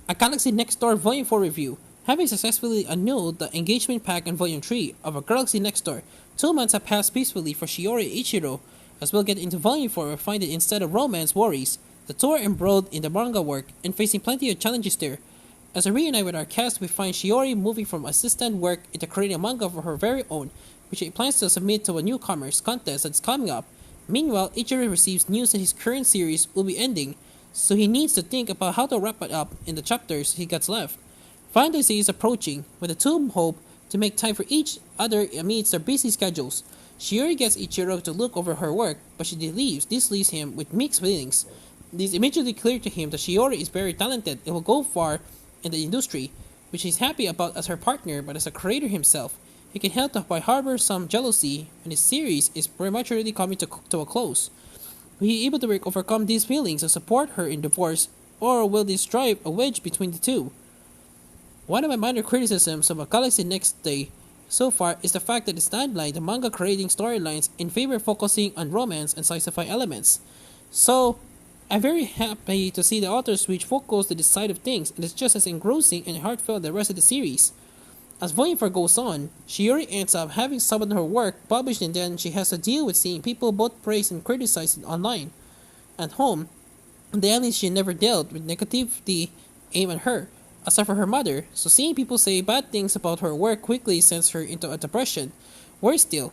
A Galaxy Next Door Volume 4 review. Having successfully annulled the engagement pack in Volume 3 of A Galaxy Next Door, 2 months have passed peacefully for Shiori and Ichiro. As we'll get into Volume 4, we find that instead of romance worries, the two are embroiled in the manga work and facing plenty of challenges there. As we reunite with our cast, we find Shiori moving from assistant work into creating a manga for her very own, which she plans to submit to a newcomers contest that's coming up. Meanwhile, Ichiro receives news that his current series will be ending, so he needs to think about how to wrap it up in the chapters he gets left. Valentine's Day is approaching, with the two hope to make time for each other amidst their busy schedules. Shiori gets Ichiro to look over her work, but she leaves. This leaves him with mixed feelings. It is immediately clear to him that Shiori is very talented and will go far in the industry, which he's happy about as her partner, but as a creator himself, he can help but harbor some jealousy when his series is prematurely coming to a close. Will he able to overcome these feelings and support her in divorce, or will this drive a wedge between the two? One of my minor criticisms of A Galaxy Next Day so far is the fact that it's sidelined the manga creating storylines in favor of focusing on romance and sci-fi elements. So, I'm very happy to see the author switch focus to this side of things, and it's just as engrossing and heartfelt as the rest of the series. As Volume 4 goes on, Shiori ends up having some of her work published, and then she has to deal with seeing people both praise and criticize it online. At home, the aliens she never dealt with negativity aimed at her, aside from her mother, so seeing people say bad things about her work quickly sends her into a depression. Worse still,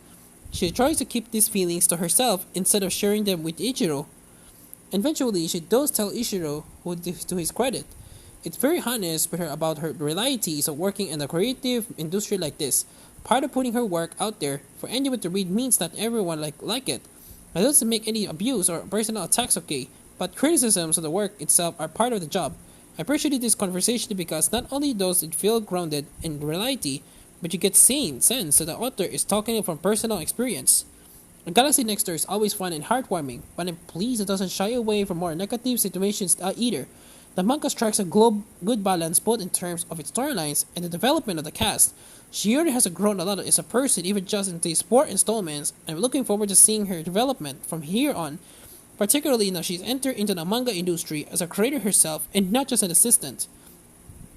she tries to keep these feelings to herself instead of sharing them with Ichiro. Eventually, she does tell Ichiro, who to his credit. It's very honest with her about her realities of working in a creative industry like this. Part of putting her work out there for anyone to read means not everyone like it. It doesn't make any abuse or personal attacks okay, but criticisms of the work itself are part of the job. I appreciate this conversation because not only does it feel grounded in reality, but you get sane sense that the author is talking from personal experience. A Galaxy Next Door is always fun and heartwarming, but I'm pleased it doesn't shy away from more negative situations either. The manga strikes a good balance both in terms of its storylines and the development of the cast. Shiori has grown a lot as a person, even just in these 4 installments, and I'm looking forward to seeing her development from here on, particularly now she's entered into the manga industry as a creator herself and not just an assistant.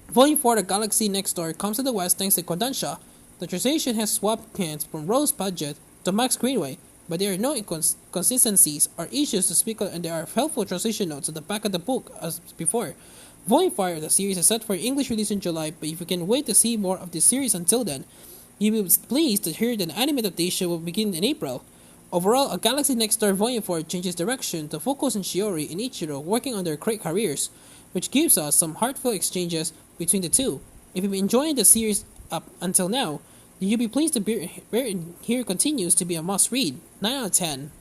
Volume 4 The Galaxy Next Door comes to the West thanks to Kodansha. The translation has swapped hands from Rose Budget to Max Greenway, but there are no inconsistencies or issues to speak of, and there are helpful translation notes at the back of the book as before. Volume 5 of the series is set for English release in July, but if you can wait to see more of this series until then, you will be pleased to hear that an anime adaptation will begin in April. Overall, A Galaxy Next Door Volume 4 changes direction to focus on Shiori and Ichiro working on their great careers, which gives us some heartfelt exchanges between the two. If you've been enjoying the series up until now, you'll be pleased to hear it continues to be a must read. 9 out of 10.